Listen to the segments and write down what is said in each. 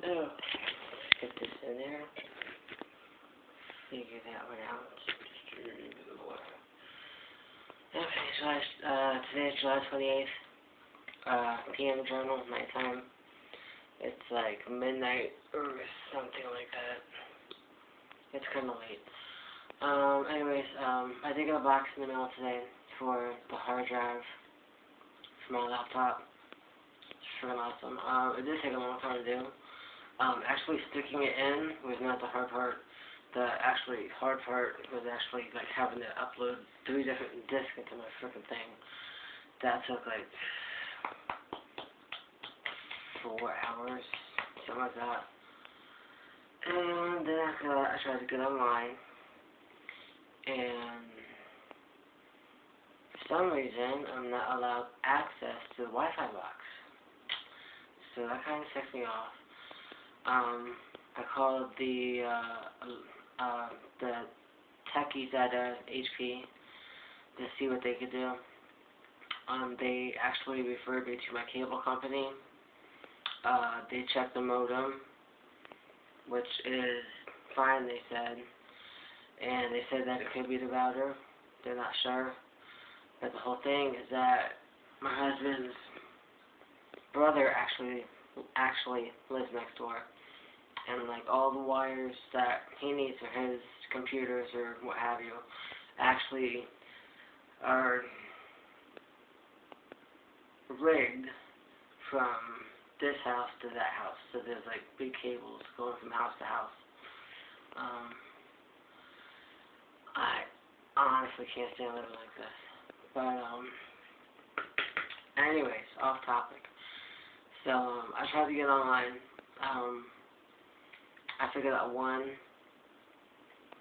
Oh, get this in there. Figure that one out. Okay, today is July 28th. PM journal, nighttime. It's like midnight or something like that. It's kind of late. Anyways, I did get a box in the mail today for the hard drive for my laptop. It's freaking awesome. It did take a long time to do. Actually sticking it in was not the hard part. The actually hard part was actually like having to upload 3 different discs into my freaking thing. That took like 4 hours, something like that. And then after that, I tried to get online, and for some reason, I'm not allowed access to the Wi-Fi box. So that kind of ticked me off. I called the techies at HP to see what they could do. They actually referred me to my cable company. They checked the modem, which is fine, they said. And they said that it could be the router. They're not sure. But the whole thing is that my husband's brother actually lives next door. And like all the wires that he needs for his computers or what have you actually are rigged from this house to that house. So there's like big cables going from house to house. I honestly can't stand living like this. But anyways, off topic. So I tried to get online. I figured out one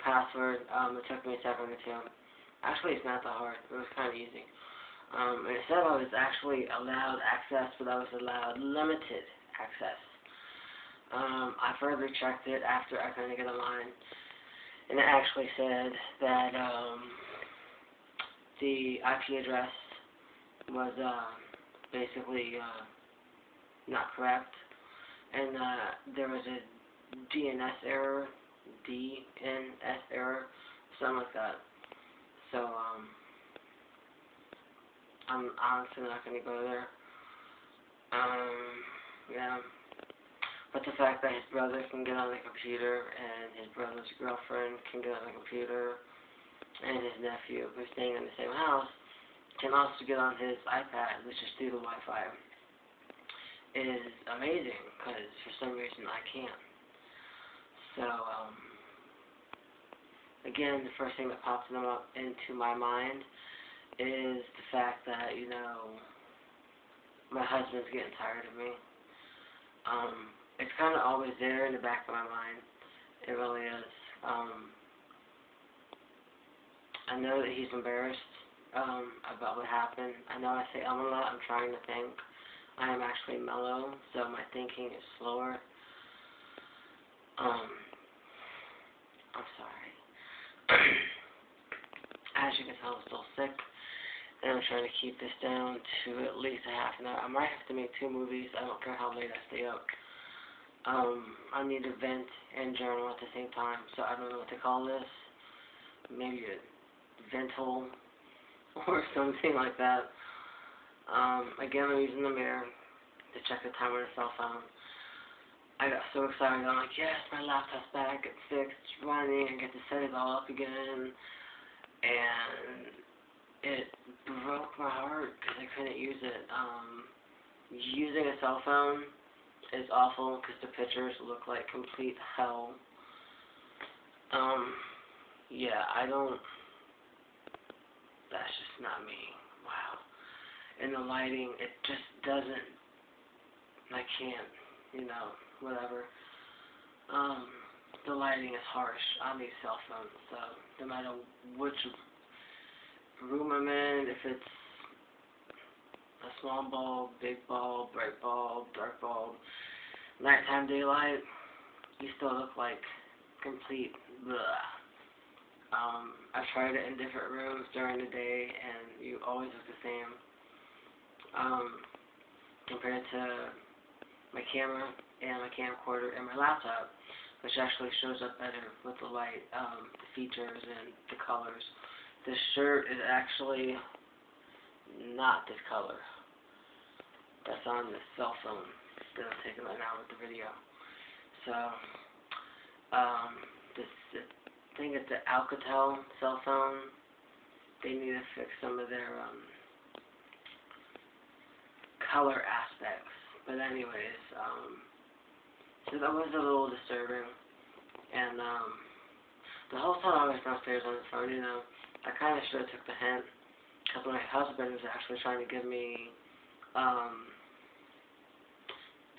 password. It took me a second or two. Actually, it's not that hard. It was kind of easy. And it said I was actually allowed access, but I was allowed limited access. I further checked it after I couldn't get online, and it actually said that the IP address was basically not correct, and there was a DNS error, something like that. So, I'm honestly not going to go there. Yeah. But the fact that his brother can get on the computer, and his brother's girlfriend can get on the computer, and his nephew, who's staying in the same house, can also get on his iPad, which is through the Wi-Fi, is amazing, because for some reason I can't. So, again, the first thing that pops into my mind is the fact that, you know, my husband's getting tired of me. It's kind of always there in the back of my mind. It really is. I know that he's embarrassed about what happened. I know I say a lot. I'm trying to think. I am actually mellow, so my thinking is slower. I'm sorry. As you can tell, I'm still sick, and I'm trying to keep this down to at least a half an hour. I might have to make 2 movies. I don't care how late I stay up. I need to vent and journal at the same time, so I don't know what to call this. Maybe a vent hole or something like that. Again, I'm using the mirror to check the time on the cell phone. I got so excited. I'm like, yes, my laptop's back. It's fixed. It's running. I get to set it all up again. And it broke my heart because I couldn't use it. Using a cell phone is awful because the pictures look like complete hell. Yeah, that's just not me. Wow. And the lighting, it just doesn't, I can't, whatever. The lighting is harsh on these cell phones, so no matter which room I'm in, if it's a small bulb, big bulb, bright bulb, dark bulb, nighttime, daylight, you still look like complete bleh. I've tried it in different rooms during the day, and you always look the same. Compared to my camera and my camcorder and my laptop, which actually shows up better with the light, the features and the colors. This shirt is actually not this color. That's on the cell phone that I'm taking right now with the video. So, I think it's the Alcatel cell phone. They need to fix some of their color aspects. But anyways, so that was a little disturbing. And the whole time I was downstairs on the phone, I kind of should have took the hint. Because my husband was actually trying to give me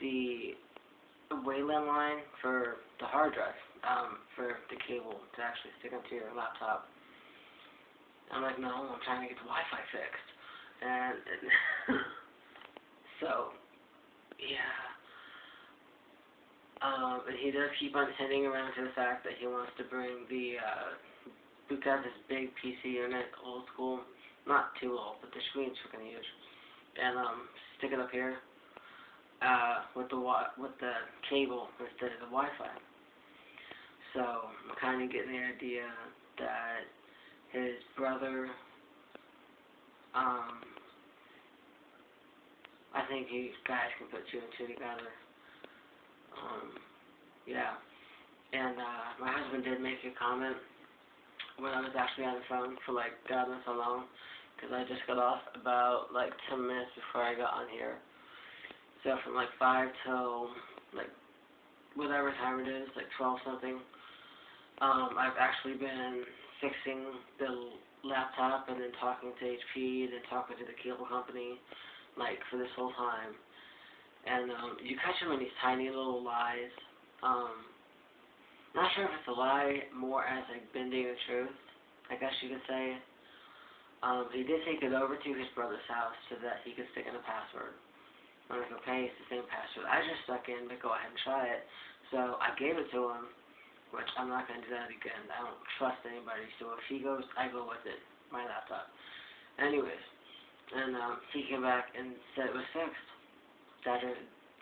the WLAN line for the hard drive, for the cable to actually stick onto your laptop. I'm like, no, I'm trying to get the Wi-Fi fixed. And so, yeah. And he does keep on hinting around to the fact that he wants to bring the, we've got this big PC unit, old school, not too old, but the screen's freaking huge. And stick it up here with the cable instead of the Wi-Fi. So I'm kind of getting the idea that his brother, I think you guys can put two and two together. Yeah. And my husband did make a comment when I was actually on the phone for like God knows how long, because I just got off about like 10 minutes before I got on here. So from like 5 till like whatever time it is, like 12 something, I've actually been fixing the laptop and then talking to HP and then talking to the cable company, like for this whole time. And you catch him in these tiny little lies. Not sure if it's a lie, more as like bending the truth, I guess you could say. He did take it over to his brother's house so that he could stick in a password. I'm like, okay, it's the same password I just stuck in, but go ahead and try it. So I gave it to him, which I'm not going to do that again. I don't trust anybody, so if he goes, I go with it, my laptop. Anyways, and he came back and said it was fixed.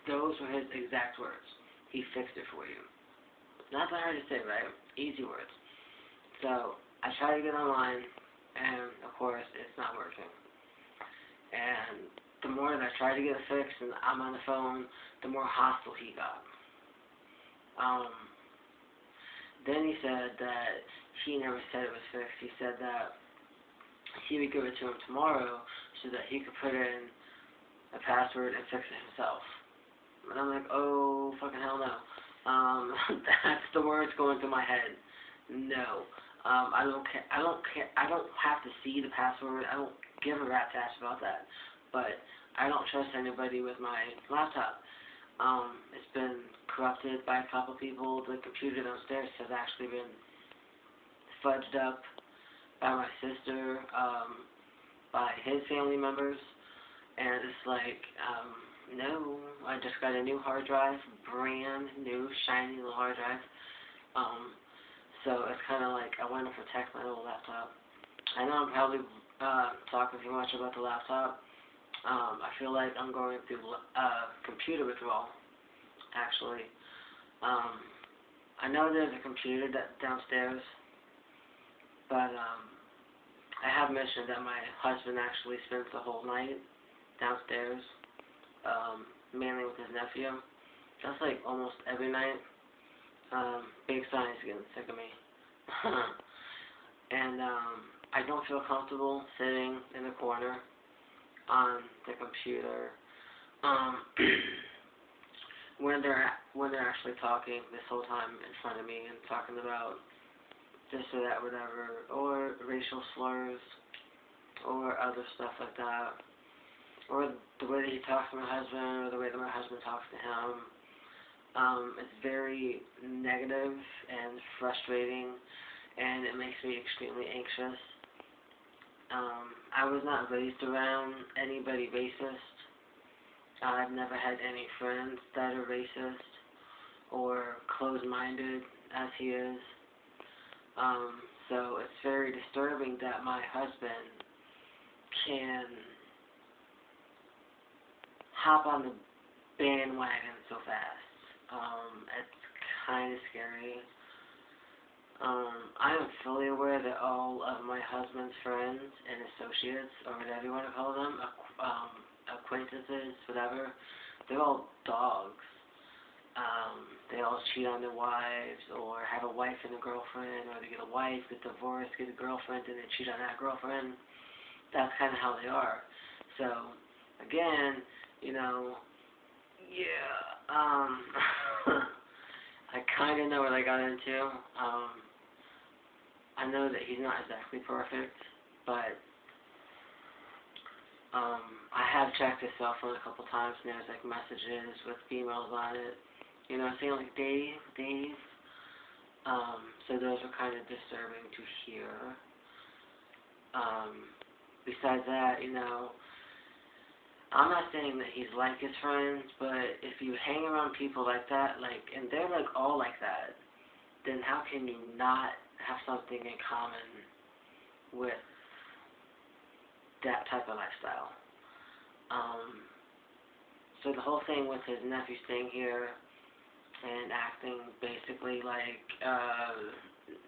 Those were his exact words. He fixed it for you. Not that hard to say, right? Easy words. So I tried to get online, and of course, it's not working. And the more that I tried to get it fixed, and I'm on the phone, the more hostile he got. Then he said that he never said it was fixed. He said that he would give it to him tomorrow so that he could put in a password and fix it himself. And I'm like, oh, fucking hell no. That's the words going through my head. No. I don't care. I don't have to see the password. I don't give a rat's ass about that. But I don't trust anybody with my laptop. It's been corrupted by a couple people. The computer downstairs has actually been fudged up by my sister, by his family members. And it's like, no, I just got a new hard drive, brand new, shiny little hard drive. So it's kind of like I want to protect my old laptop. I know I'm probably talking too much about the laptop. I feel like I'm going through computer withdrawal, actually. I know there's a computer downstairs, but I have mentioned that my husband actually spends the whole night downstairs, mainly with his nephew. That's like almost every night. Big Sign's getting sick of me. And I don't feel comfortable sitting in the corner on the computer when they're actually talking this whole time in front of me and talking about this or that, whatever, or racial slurs, or other stuff like that. Or the way that he talks to my husband, or the way that my husband talks to him. It's very negative and frustrating, and it makes me extremely anxious. I was not raised around anybody racist. I've never had any friends that are racist or closed-minded as he is. So it's very disturbing that my husband can hop on the bandwagon so fast. It's kind of scary. I am fully aware that all of my husband's friends and associates, or whatever you want to call them, acquaintances, whatever, they're all dogs. They all cheat on their wives, or have a wife and a girlfriend, or they get a wife, get divorced, get a girlfriend, and they cheat on that girlfriend. That's kind of how they are. So, again, you know, yeah, I kind of know what I got into. I know that he's not exactly perfect, but I have checked his cell phone a couple times, and there's like messages with females on it. You know, saying like Dave, Dave. So those are kind of disturbing to hear. Besides that, you know, I'm not saying that he's like his friends, but if you hang around people like that, like, and they're like all like that, then how can you not have something in common with that type of lifestyle? So the whole thing with his nephew staying here and acting basically like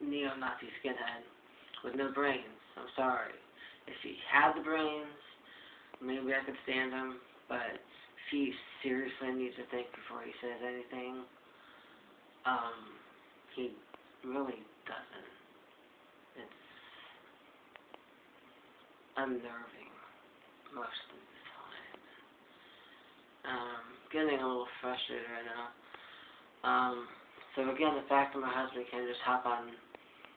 neo-Nazi skinhead with no brains. I'm sorry. If he had the brains, maybe I could stand him, but he seriously needs to think before he says anything. He really doesn't. It's unnerving most of the time. Getting a little frustrated right now. So again, the fact that my husband can just hop on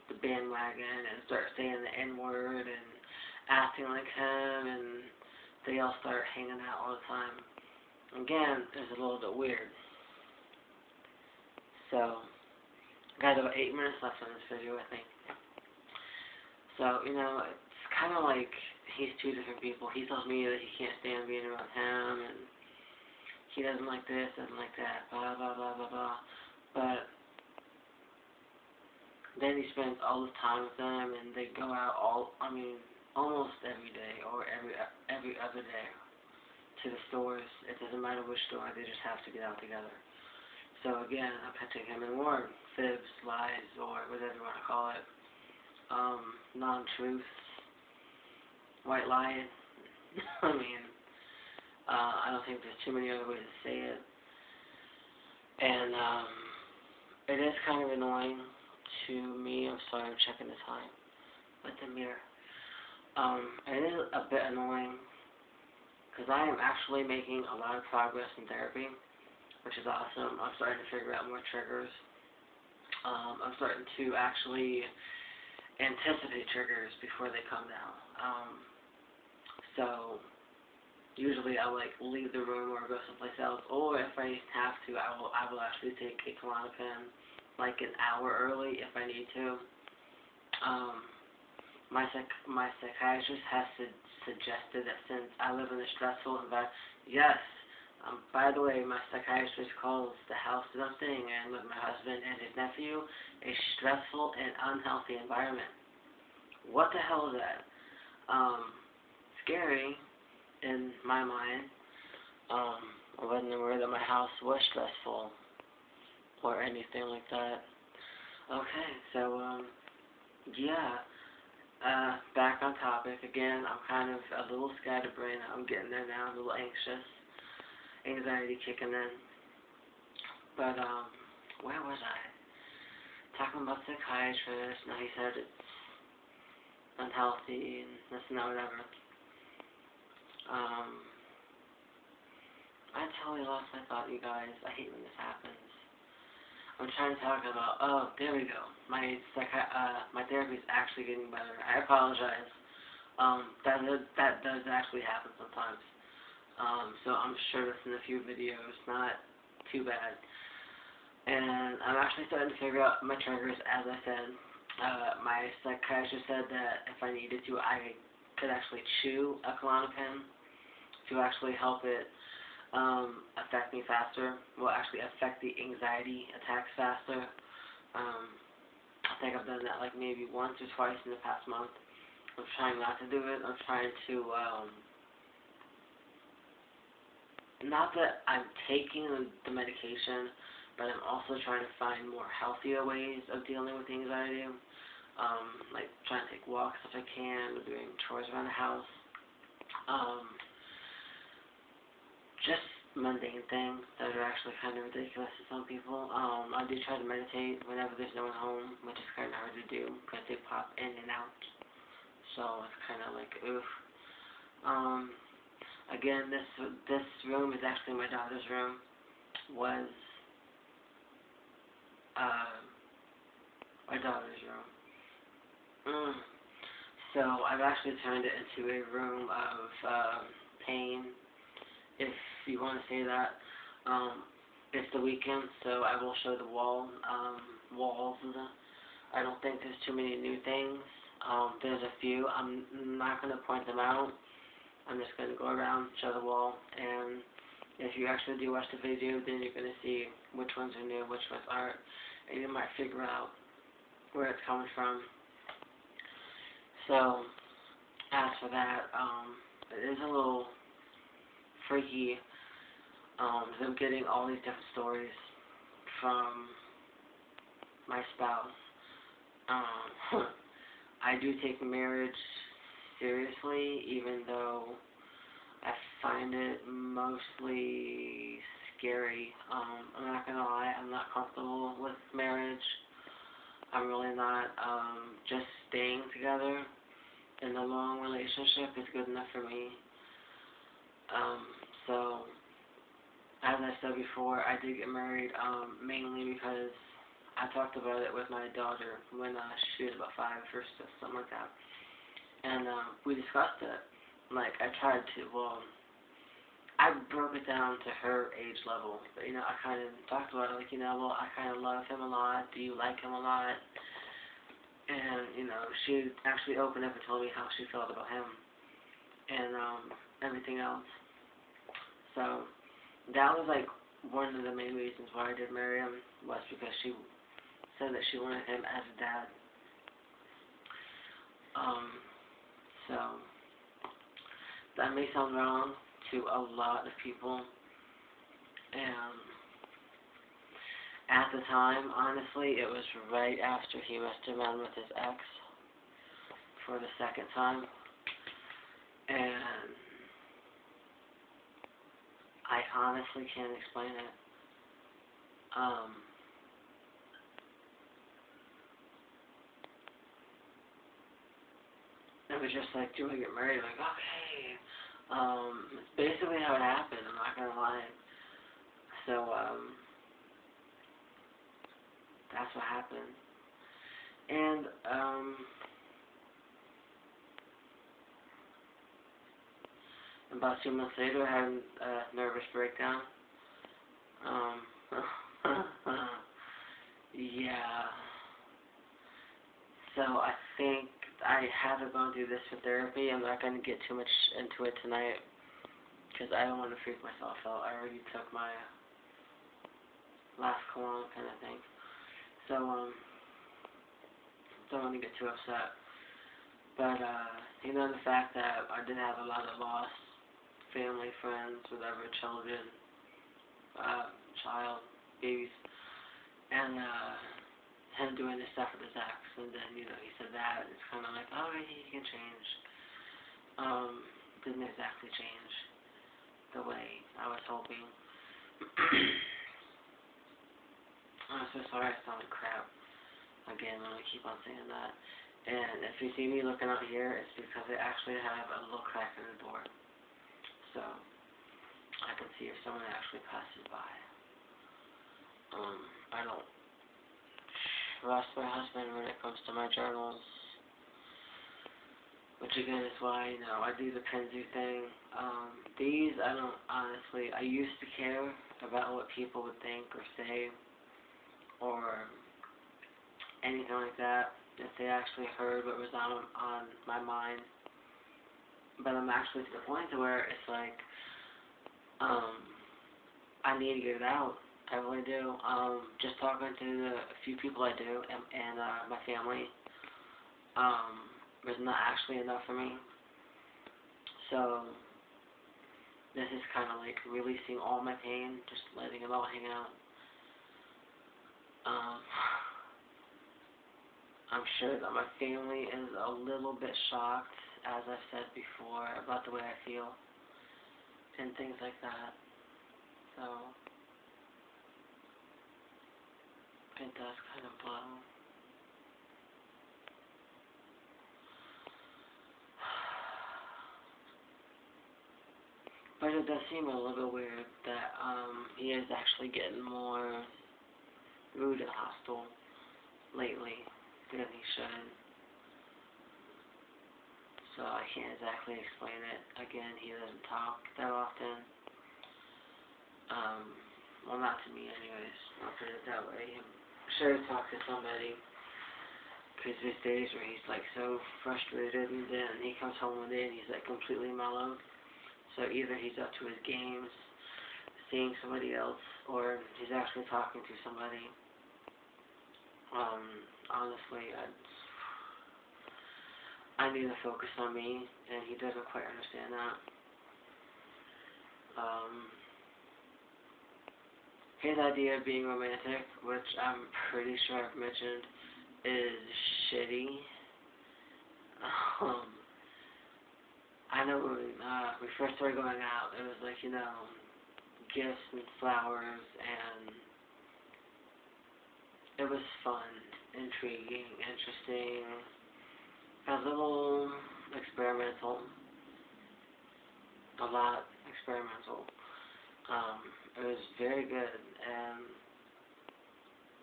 the bandwagon and start saying the N-word and acting like him, and they all start hanging out all the time. Again, it's a little bit weird. So, I got about 8 minutes left on this video, I think. So, you know, it's kind of like he's two different people. He tells me that he can't stand being around him, and he doesn't like this, doesn't like that, blah, blah, blah, blah, blah. But then he spends all his time with them, and they go out almost every day, or every other day, to the stores. It doesn't matter which store, they just have to get out together. So again, I'm catching him in more fibs, lies, or whatever you want to call it. Non-truths, white lying. I don't think there's too many other ways to say it. And it is kind of annoying to me. I'm sorry, I'm checking the time with the mirror. It is a bit annoying because I am actually making a lot of progress in therapy, which is awesome. I'm starting to figure out more triggers. I'm starting to actually anticipate triggers before they come down. So usually I'll like leave the room or go someplace else, or if I have to, I will actually take a Klonopin like an hour early if I need to. My psychiatrist has suggested that since I live in a stressful environment, yes. By the way, my psychiatrist calls the house that I'm staying in with my husband and his nephew a stressful and unhealthy environment. What the hell is that? Scary in my mind. I wasn't aware that my house was stressful or anything like that. Okay, so yeah. Back on topic again. I'm kind of a little scatterbrained. I'm getting there now. I'm a little anxious. Anxiety kicking in. But where was I? Talking about psychiatrist. Now he said it's unhealthy and this and that, whatever. I totally lost my thought, you guys. I hate when this happens. I'm trying to talk about, oh, there we go. My therapy is actually getting better. I apologize. That does actually happen sometimes. So I'm sure that's in a few videos. Not too bad. And I'm actually starting to figure out my triggers, as I said. My psychiatrist said that if I needed to, I could actually chew a Klonopin to actually help it affect me faster. Will actually affect the anxiety attacks faster. I think I've done that like maybe once or twice in the past month. I'm trying not to do it. I'm trying to not that I'm taking the medication, but I'm also trying to find more healthier ways of dealing with anxiety. Like trying to take walks if I can, or doing chores around the house. Um, just mundane things that are actually kind of ridiculous to some people. I do try to meditate whenever there's no one home, which is kind of hard to do because they pop in and out. So it's kind of like, oof. Um, Again, this room is actually my daughter's room. Was uh, my daughter's room. So I've actually turned it into a room of pain, if you want to say that. It's the weekend, so I will show the walls. I don't think there's too many new things. There's a few. I'm not going to point them out. I'm just going to go around, show the wall, and if you actually do watch the video, then you're going to see which ones are new, which ones aren't, and you might figure out where it's coming from. So, as for that, it is a little freaky. I'm getting all these different stories from my spouse. I do take marriage seriously, even though I find it mostly scary. I'm not gonna lie, I'm not comfortable with marriage. I'm really not. Just staying together in a long relationship is good enough for me. So, as I said before, I did get married mainly because I talked about it with my daughter when she was about 5 or something like that. And we discussed it. Like, I tried to, I broke it down to her age level. But, I kind of talked about it, like, I kind of love him a lot. Do you like him a lot? And, she actually opened up and told me how she felt about him and everything else. So, that was, like, one of the main reasons why I did marry him, was because she said that she wanted him as a dad. So, that may sound wrong to a lot of people, and at the time, honestly, it was right after he must have been with his ex for the second time, and I honestly can't explain it. It was just like, do I get married? Like, okay. It's basically how it happened, I'm not gonna lie. So, that's what happened. And, about 2 months later, I had a nervous breakdown. Yeah. So I think I haven't gone through this for therapy. I'm not going to get too much into it tonight because I don't want to freak myself out. I already took my last cologne kind of thing. So, don't want to get too upset. But, the fact that I did have a lot of loss, family, friends, whatever, children, child, babies, and, him doing this stuff with his ex, and then, he said that, and it's kind of like, oh, he can change. Didn't exactly change the way I was hoping. I'm so sorry I sound like crap. Again, I'm going to keep on saying that. And if you see me looking out here, it's because I actually have a little crack in the door. So, I can see if someone actually passes by. I don't trust my husband when it comes to my journals, which again is why, I do the Penzu thing. These, I don't, honestly, I used to care about what people would think or say, or anything like that, if they actually heard what was on my mind. But I'm actually to the point to where it's like, I need to get it out. I really do. Just talking to a few people I do, and my family, was not actually enough for me. So, this is kind of like releasing all my pain, just letting it all hang out. Um, I'm sure that my family is a little bit shocked, as I've said before, about the way I feel and things like that. So it does kind of blow. But it does seem a little weird that he is actually getting more rude and hostile lately than he should. So I can't exactly explain it. Again, he doesn't talk that often. Well, not to me anyways. I'll put it that way. I'm sure he talks to somebody. Because there's days where he's like so frustrated, and then he comes home one day and he's like completely mellow. So either he's up to his games, seeing somebody else, or he's actually talking to somebody. Honestly, I need to focus on me, and he doesn't quite understand that. His idea of being romantic, which I'm pretty sure I've mentioned, is shitty. I know when we first started going out, it was like, gifts and flowers, and it was fun, intriguing, interesting, a little experimental, a lot experimental. It was very good, and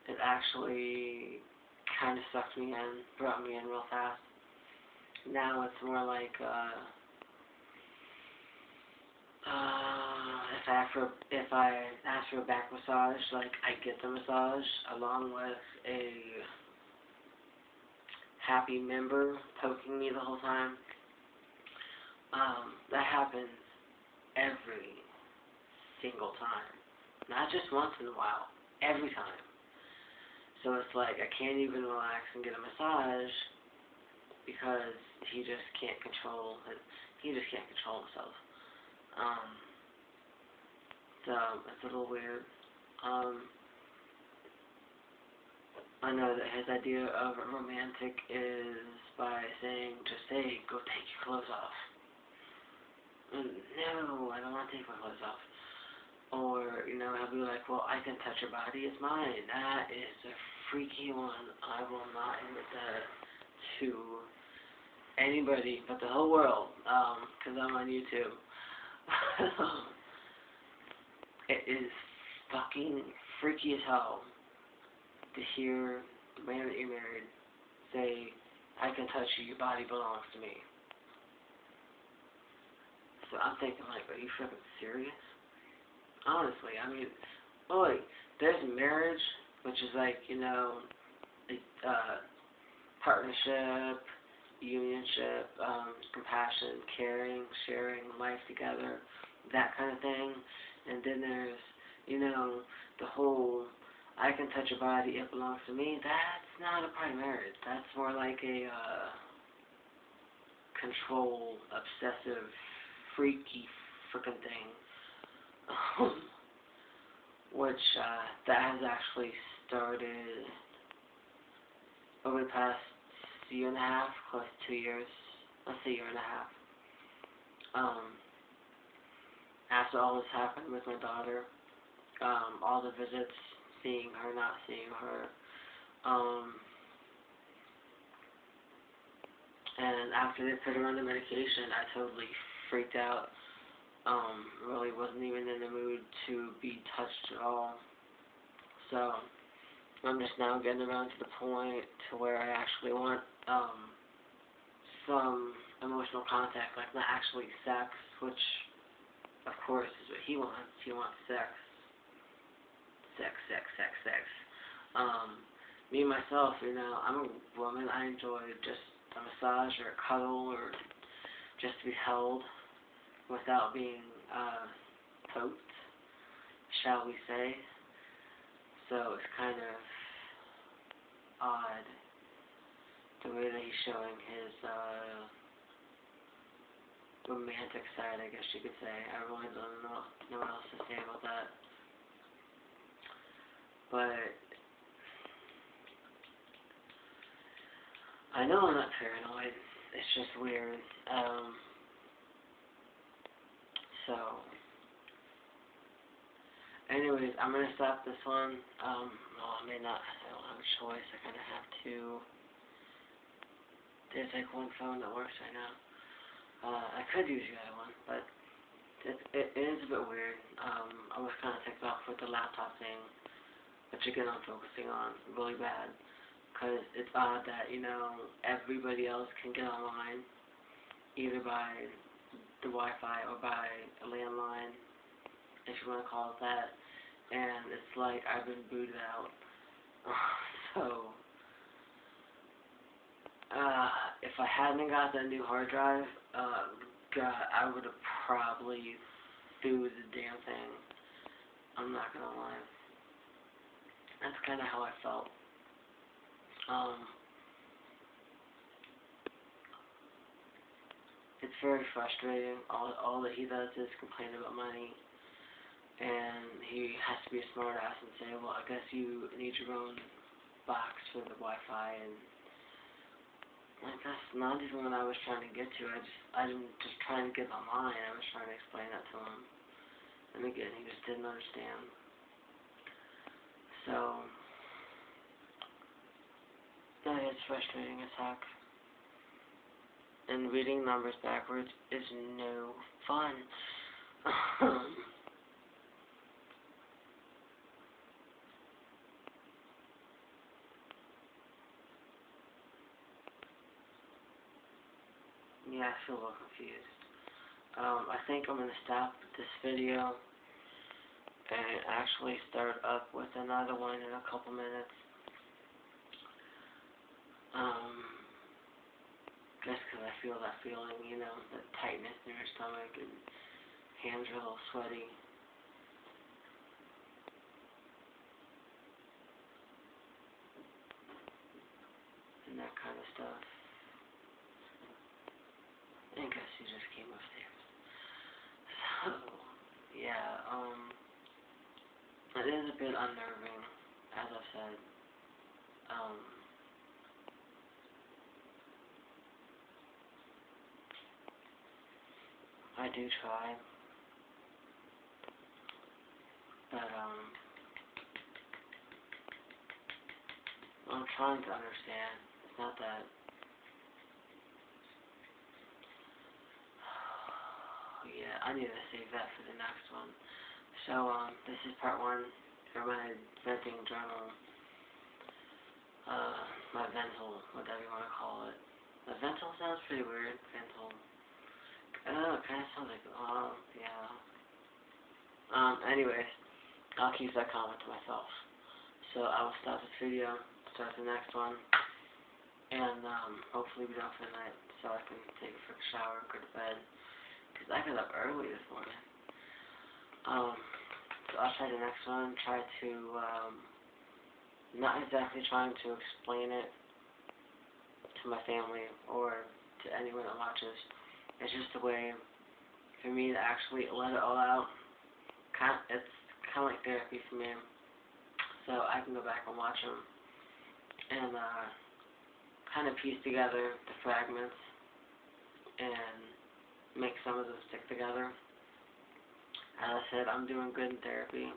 it actually kind of sucked me in, brought me in real fast. Now it's more like, if I ask for a back massage, like, I get the massage along with a happy member poking me the whole time. That happens every single time. Not just once in a while, every time. So it's like I can't even relax and get a massage because he just can't control it. He just can't control himself. So it's a little weird. I know that his idea of a romantic is by saying, just say, go take your clothes off. No, I don't want to take my clothes off. Or, he'll be like, well, I can touch your body, it's mine. That is a freaky one. I will not admit that to anybody but the whole world, because I'm on YouTube. It is fucking freaky as hell to hear the man that you married say, I can touch you, your body belongs to me. So I'm thinking, like, are you fucking serious? Honestly, I mean, there's marriage, which is like, partnership, unionship, compassion, caring, sharing life together, that kind of thing. And then there's, the whole, I can touch your body, it belongs to me. That's not a part of marriage. That's more like a control, obsessive, freaky frickin' thing. Which that has actually started over the past year and a half, close to 2 years. Let's say year and a half. After all this happened with my daughter, all the visits, seeing her, not seeing her, and after they put her on the medication, I totally freaked out. Really wasn't even in the mood to be touched at all. So I'm just now getting around to the point to where I actually want some emotional contact, like not actually sex, which of course is what he wants. He wants sex. Sex. Me myself, I'm a woman. I enjoy just a massage or a cuddle or just to be held without being poked, shall we say. So it's kind of odd the way that he's showing his romantic side, I guess you could say. I really don't know what else to say about that. But I know I'm not paranoid. It's just weird. So, anyways, I'm gonna stop this one. Well, I may not. I don't have a choice. I kind of have to. There's like one phone that works right now. I could use the other one, but it is a bit weird. I was kind of ticked off with the laptop thing, which again I'm focusing on really bad. Because it's odd that, everybody else can get online, either by the Wi-Fi or by a landline, if you want to call it that, and it's like I've been booted out. So, if I hadn't got that new hard drive, God, I would have probably threw the damn thing. I'm not gonna lie. That's kind of how I felt. It's very frustrating. All that he does is complain about money, and he has to be a smart ass and say, well, I guess you need your own box for the Wi-Fi, and like, that's not even what I was trying to get to. I'm just trying to get online. I was trying to explain that to him, and again, he just didn't understand. So that is frustrating as heck. And reading numbers backwards is no fun. Yeah, I feel a little confused. I think I'm going to stop this video and actually start up with another one in a couple minutes. Just because I feel that feeling, the tightness in your stomach, and hands are a little sweaty. And that kind of stuff. I guess he just came upstairs. So, yeah, it is a bit unnerving, as I've said. I do try, but, I'm trying to understand. It's not that, yeah, I need to save that for the next one. So, this is part one for my venting journal, my vental, whatever you want to call it. The vental sounds pretty weird, vental. Oh, it kind of sounds like, yeah. Anyways, I'll keep that comment to myself. So I will stop this video, start the next one, and hopefully be done for the night so I can take a quick shower and go to bed. Because I got up early this morning. So I'll try the next one, try to, not exactly trying to explain it to my family or to anyone that watches. It's just a way for me to actually let it all out. It's kind of like therapy for me. So I can go back and watch them and kind of piece together the fragments and make some of them stick together. As I said, I'm doing good in therapy.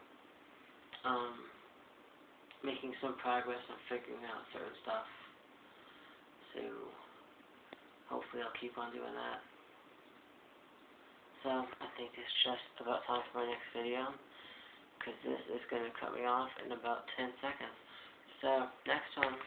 Making some progress on figuring out certain stuff. So hopefully I'll keep on doing that. So I think it's just about time for my next video, because this is going to cut me off in about 10 seconds. So next one.